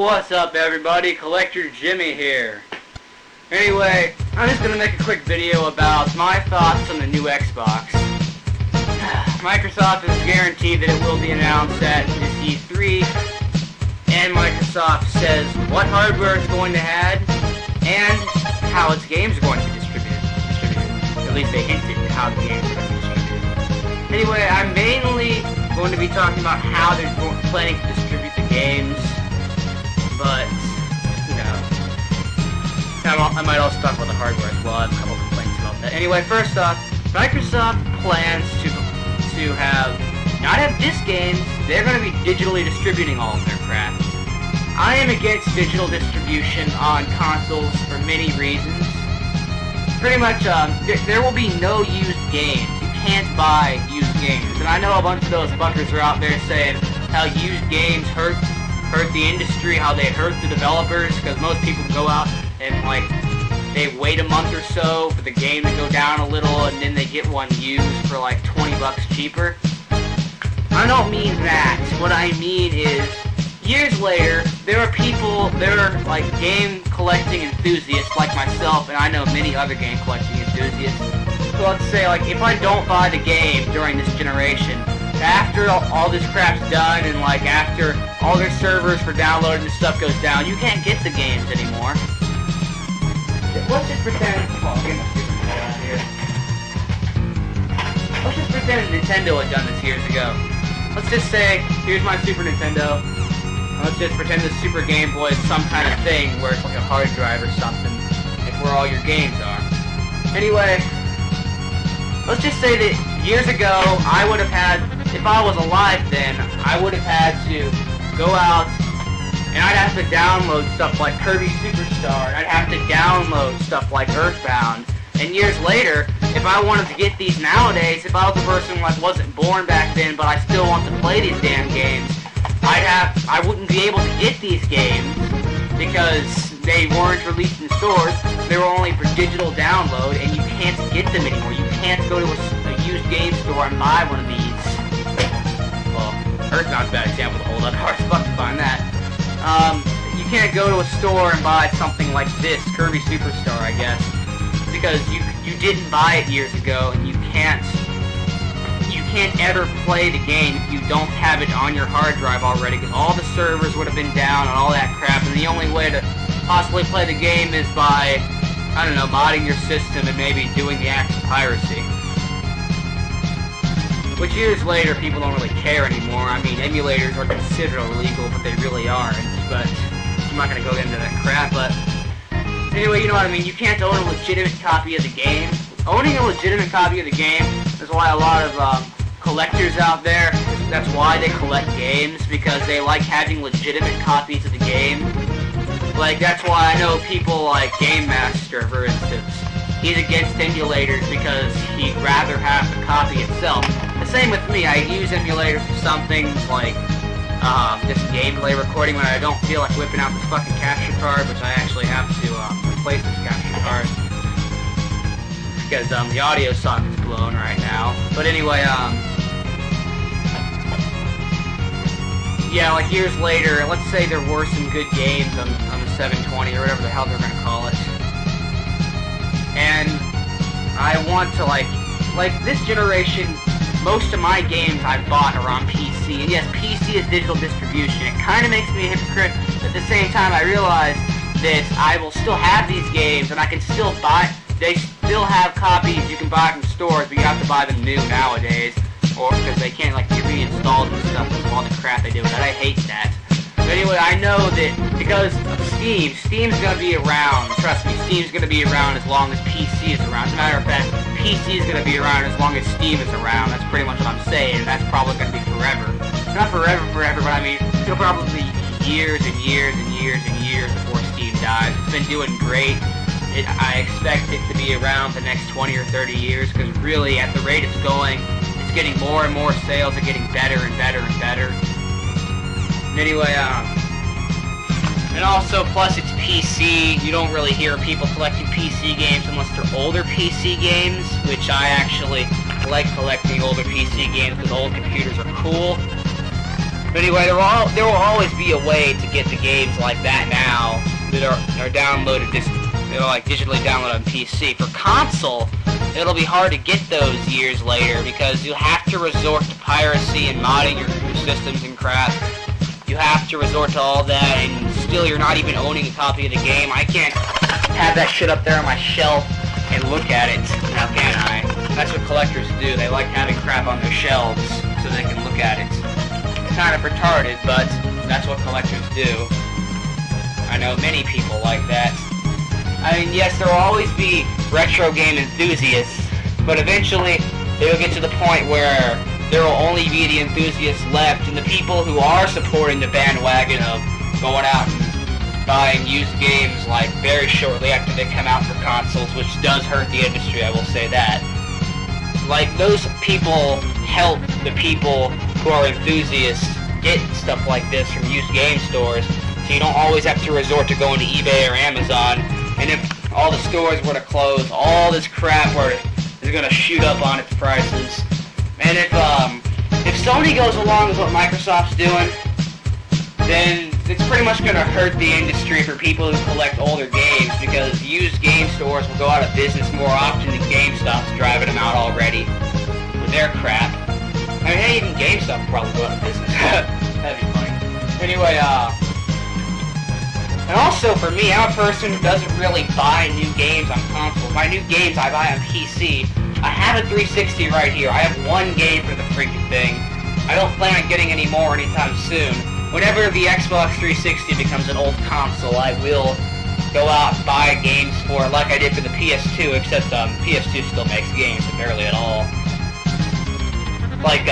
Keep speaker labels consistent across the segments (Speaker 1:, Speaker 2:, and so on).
Speaker 1: What's up, everybody? Collector Jimmy here. Anyway, I'm just gonna make a quick video about my thoughts on the new Xbox. Microsoft has guaranteed that it will be announced at this E3, and Microsoft says what hardware it's going to have and how its games are going to be distributed. At least they hinted at how the games are going to be distributed. Anyway, I'm mainly going to be talking about how they're planning to distribute the games, but, you know, I might also talk about the hardware as well. I have a couple complaints about that. Anyway, first off, Microsoft plans to not have disc games. They're going to be digitally distributing all of their crap. I am against digital distribution on consoles for many reasons. Pretty much, there will be no used games. You can't buy used games. And I know a bunch of those fuckers are out there saying how used games hurt the industry, how they hurt the developers, because most people go out and, like, they wait a month or so for the game to go down a little, and then they get one used for like $20 cheaper. I don't mean that. What I mean is, years later, there are like game collecting enthusiasts like myself, and I know many other game collecting enthusiasts. So let's say, like, if I don't buy the game during this generation, after all this crap's done, and like after all their servers for downloading this stuff goes down, you can't get the games anymore. Let's just pretend. Oh, get my Super Nintendo out here. Let's just pretend Nintendo had done this years ago. Let's just say, here's my Super Nintendo. Let's just pretend the Super Game Boy is some kind of thing where it's like a hard drive or something. It's where all your games are. Anyway, let's just say that years ago, I would have had, if I was alive then, I would have had to go out and I'd have to download stuff like Kirby Superstar, and I'd have to download stuff like Earthbound. And years later, if I wanted to get these nowadays, if I was a person like wasn't born back then, but I still want to play these damn games, I wouldn't be able to get these games because they weren't released in stores. They were only for digital download, and you can't get them anymore. You can't go to a used game store and buy one of these. Well, Earthbound's a bad example to hold up. Hard as fuck to find that. You can't go to a store and buy something like this, Kirby Superstar, I guess, because you didn't buy it years ago, and you can't ever play the game if you don't have it on your hard drive already, because all the servers would have been down and all that crap, and the only way to possibly play the game is by, I don't know, modding your system and maybe doing the act of piracy. Which years later, people don't really care anymore. I mean, emulators are considered illegal, but they really aren't. But I'm not going to go into that crap, but anyway, you know what I mean. You can't own a legitimate copy of the game. Owning a legitimate copy of the game is why a lot of collectors out there, that's why they collect games, because they like having legitimate copies of the game. Like, that's why I know people like Game Master, for instance. He's against emulators because he'd rather have the copy itself. The same with me. I use emulators for some things like just gameplay recording when I don't feel like whipping out this fucking capture card, which I actually have to replace this capture card because the audio socket's blown right now. But anyway, yeah, like years later, let's say there were some good games on the 720 or whatever the hell they're gonna call it. And I want to, like this generation, most of my games I've bought are on PC. And yes, PC is digital distribution. It kind of makes me a hypocrite, but at the same time I realize that I will still have these games, and I can still buy, they still have copies you can buy from stores, but you have to buy them new nowadays, or because they can't, like, be reinstalled and stuff with all the crap they do, and I hate that. But anyway, I know that because of Steam's gonna be around. Trust me, Steam's gonna be around as long as PC is around. As a matter of fact, PC is gonna be around as long as Steam is around. That's pretty much what I'm saying. That's probably gonna be forever. Not forever, but I mean, it'll probably be years and years and years and years before Steam dies. It's been doing great. I expect it to be around the next 20 or 30 years, because really, at the rate it's going, it's getting more and more sales, and getting better and better and better. Anyway, and also, plus it's PC, you don't really hear people collecting PC games unless they're older PC games, which I actually like collecting older PC games because old computers are cool. But anyway, there will always be a way to get the games like that now that are downloaded, like digitally downloaded on PC. For console, it'll be hard to get those years later because you have to resort to piracy and modding your systems and crap. You have to resort to all that, and still you're not even owning a copy of the game. I can't have that shit up there on my shelf and look at it, now can I? That's what collectors do. They like having crap on their shelves so they can look at it. It's kind of retarded, but that's what collectors do. I know many people like that. I mean, yes, there will always be retro game enthusiasts, but eventually they will get to the point where there will only be the enthusiasts left, and the people who are supporting the bandwagon of going out and buying used games like very shortly after they come out for consoles, which does hurt the industry, I will say that. Like, those people help the people who are enthusiasts get stuff like this from used game stores, so you don't always have to resort to going to eBay or Amazon. And if all the stores were to close, all this crap is going to shoot up on its prices. And if Sony goes along with what Microsoft's doing, then it's pretty much going to hurt the industry for people who collect older games, because used game stores will go out of business more often than GameStop's driving them out already with their crap. I mean, hey, even GameStop will probably go out of business. That'd be funny. Anyway, and also for me, I'm a person who doesn't really buy new games on console. My new games I buy on PC. I have a 360 right here. I have one game for the freaking thing. I don't plan on getting any more anytime soon. Whenever the Xbox 360 becomes an old console, I will go out and buy games for it like I did for the PS2, except PS2 still makes games, but barely at all. Like,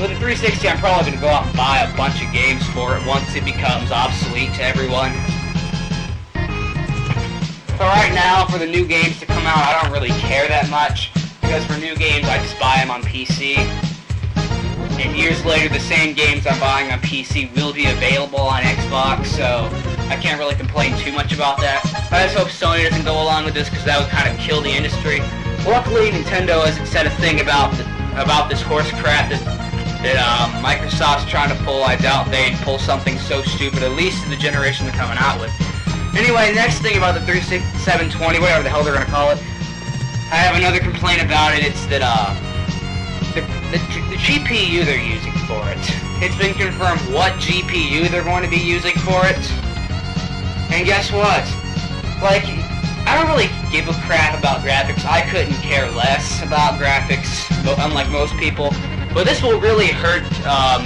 Speaker 1: with the 360, I'm probably going to go out and buy a bunch of games for it once it becomes obsolete to everyone. So right now, for the new games to come out, I don't really care that much, because for new games, I just buy them on PC. And years later, the same games I'm buying on PC will be available on Xbox, so I can't really complain too much about that. I just hope Sony doesn't go along with this, because that would kind of kill the industry. Luckily, Nintendo hasn't said a thing about this horse crap that Microsoft's trying to pull. I doubt they'd pull something so stupid, at least in the generation they're coming out with. Anyway, next thing about the 720, whatever the hell they're going to call it, I have another complaint about it. It's that the GPU they're using for it. It's been confirmed what GPU they're going to be using for it. And guess what? Like, I don't really give a crap about graphics. I couldn't care less about graphics, unlike most people. But this will really hurt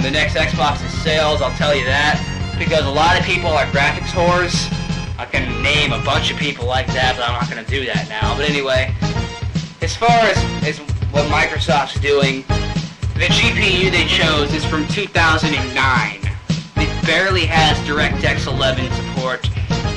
Speaker 1: the next Xbox's sales, I'll tell you that. Because a lot of people are graphics whores. I can name a bunch of people like that, but I'm not going to do that now. But anyway, as far as what Microsoft's doing, the GPU they chose is from 2009. It barely has DirectX 11 support,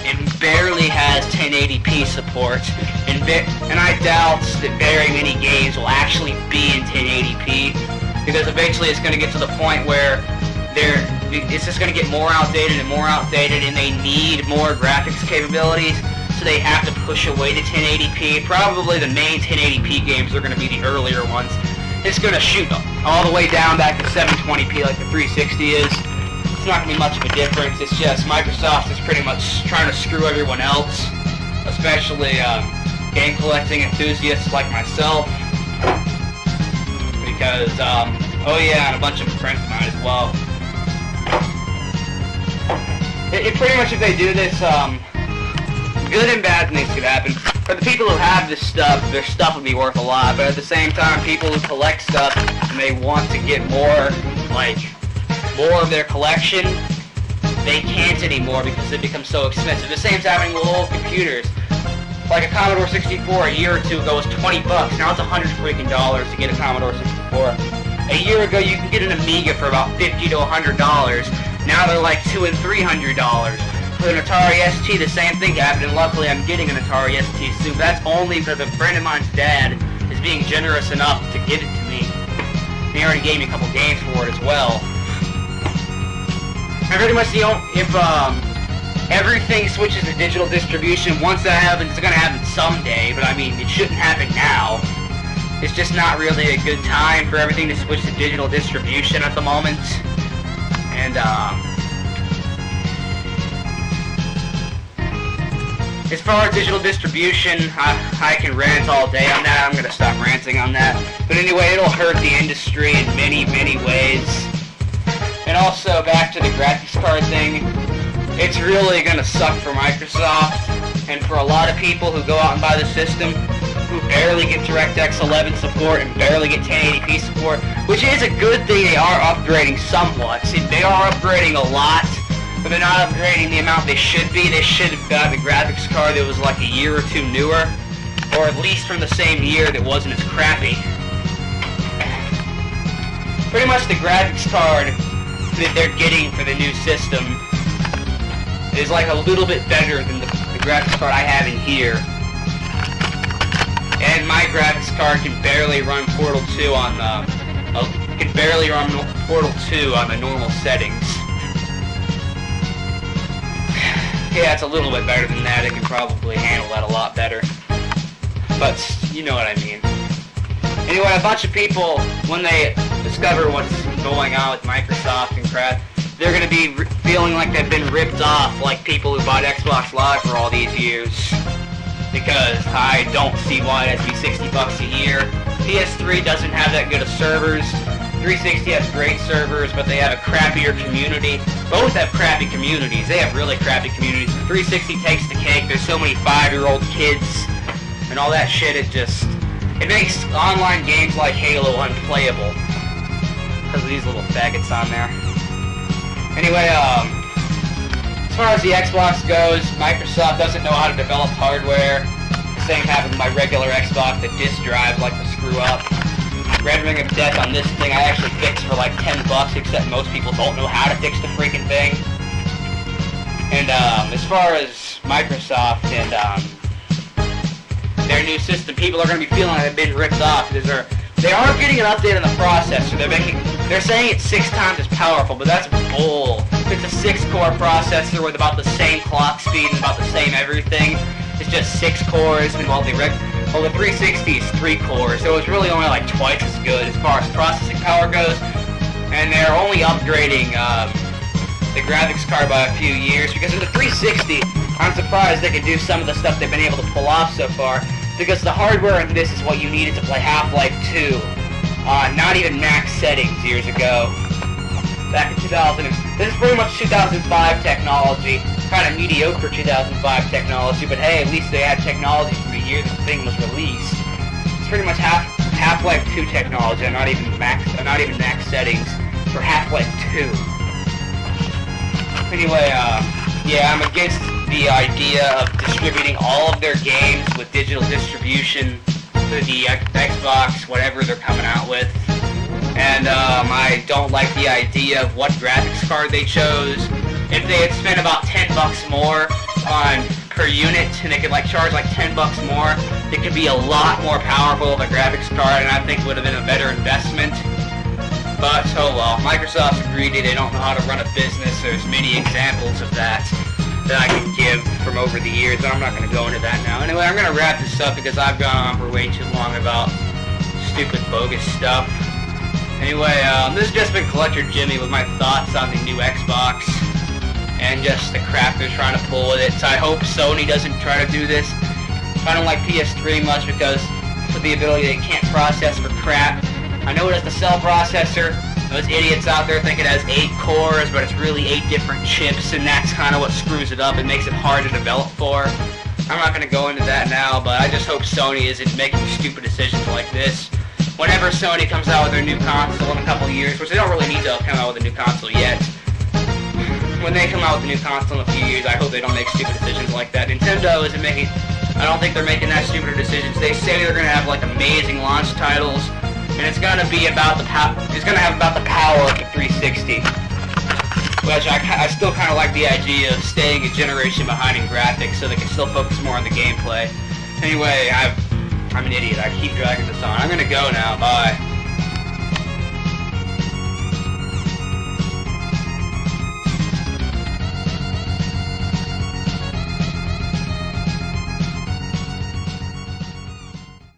Speaker 1: and barely has 1080p support, and I doubt that very many games will actually be in 1080p, because eventually it's going to get to the point where it's just going to get more outdated, and they need more graphics capabilities, so they have to push away to 1080p. Probably the main 1080p games are going to be the earlier ones. It's going to shoot all the way down back to 720p like the 360 is. It's not going to be much of a difference. It's just Microsoft is pretty much trying to screw everyone else, especially game collecting enthusiasts like myself. Because, oh yeah, and a bunch of friends of mine as well. It pretty much, if they do this, good and bad things could happen. For the people who have this stuff, their stuff would be worth a lot, but at the same time, people who collect stuff and they want to get more of their collection, they can't anymore because it becomes so expensive. The same's happening with old computers. Like a Commodore 64 a year or two ago was 20 bucks. Now it's $100 freaking to get a Commodore 64. A year ago you could get an Amiga for about $50 to $100. Now they're like $200 and $300. For an Atari ST, the same thing happened, and luckily I'm getting an Atari ST soon. That's only because a friend of mine's dad is being generous enough to give it to me. He already gave me a couple games for it as well. I pretty much, if everything switches to digital distribution, once that happens, it's going to happen someday, but I mean, it shouldn't happen now. It's just not really a good time for everything to switch to digital distribution at the moment. And as far as digital distribution, I can rant all day on that. I'm going to stop ranting on that. But anyway, it'll hurt the industry in many, many ways. And also, back to the graphics card thing, it's really going to suck for Microsoft and for a lot of people who go out and buy the system who barely get DirectX 11 support and barely get 1080p support, which is a good thing. They are upgrading somewhat. See, they are upgrading a lot, but they're not upgrading the amount they should be. They should have gotten a graphics card that was like a year or two newer, or at least from the same year that wasn't as crappy. Pretty much the graphics card that they're getting for the new system is like a little bit better than the graphics card I have in here. And my graphics card can barely run Portal 2 on the normal settings. Yeah, it's a little bit better than that. It can probably handle that a lot better. But you know what I mean. Anyway, a bunch of people, when they discover what's going on with Microsoft and crap, they're going to be feeling like they've been ripped off, like people who bought Xbox Live for all these years. Because I don't see why it has to be $60 a year. PS3 doesn't have that good of servers. 360 has great servers, but they have a crappier community. Both have crappy communities. They have really crappy communities. 360 takes the cake. There's so many 5-year-old kids and all that shit. It makes online games like Halo unplayable because of these little faggots on there. Anyway, as far as the Xbox goes, Microsoft doesn't know how to develop hardware. The same happened with my regular Xbox. The disk drives like to screw up. Red Ring of Death on this thing I actually fixed for like $10, except most people don't know how to fix the freaking thing. And as far as Microsoft and their new system, people are going to be feeling like they've been ripped off because they are getting an update on the processor. They're saying it's 6 times as powerful, but that's bull. It's a 6-core processor with about the same clock speed and about the same everything. It's just 6 cores, and while the 360 is 3 cores, so it's really only like twice as good as far as processing power goes. And they're only upgrading the graphics card by a few years, because in the 360, I'm surprised they can do some of the stuff they've been able to pull off so far, because the hardware in this is what you needed to play Half-Life 2. Not even max settings years ago. Back in 2000, this is pretty much 2005 technology, kind of mediocre 2005 technology, but hey, at least they had technology from the year the thing was released. It's pretty much Half-Life 2 technology, not even max settings for Half-Life 2. Anyway, yeah, I'm against the idea of distributing all of their games with digital distribution for the Xbox, whatever they're coming out with. And I don't like the idea of what graphics card they chose. If they had spent about $10 more per unit, and they could charge like $10 more, it could be a lot more powerful of a graphics card, and I think would have been a better investment. But oh well, Microsoft's greedy. They don't know how to run a business. There's many examples of that I can give from over the years, but I'm not going to go into that now. Anyway, I'm going to wrap this up because I've gone on for way too long about stupid, bogus stuff. Anyway, this has just been Collector Jimmy with my thoughts on the new Xbox and just the crap they're trying to pull with it. So I hope Sony doesn't try to do this. I don't like PS3 much because of the ability they can't process for crap. I know it has the cell processor. Those idiots out there think it has 8 cores, but it's really 8 different chips, and that's kind of what screws it up. It makes it hard to develop for. I'm not going to go into that now, but I just hope Sony isn't making stupid decisions like this. Whenever Sony comes out with their new console in a couple of years, which they don't really need to come out with a new console yet, when they come out with a new console in a few years, I hope they don't make stupid decisions like that. Nintendo isn't making... I don't think they're making that stupid decisions. They say they're going to have amazing launch titles, and it's going to be about the it's going to have about the power of the 360, which I still kind of like the idea of staying a generation behind in graphics so they can still focus more on the gameplay. Anyway, I'm an idiot. I keep dragging this on. I'm going to go now. Bye.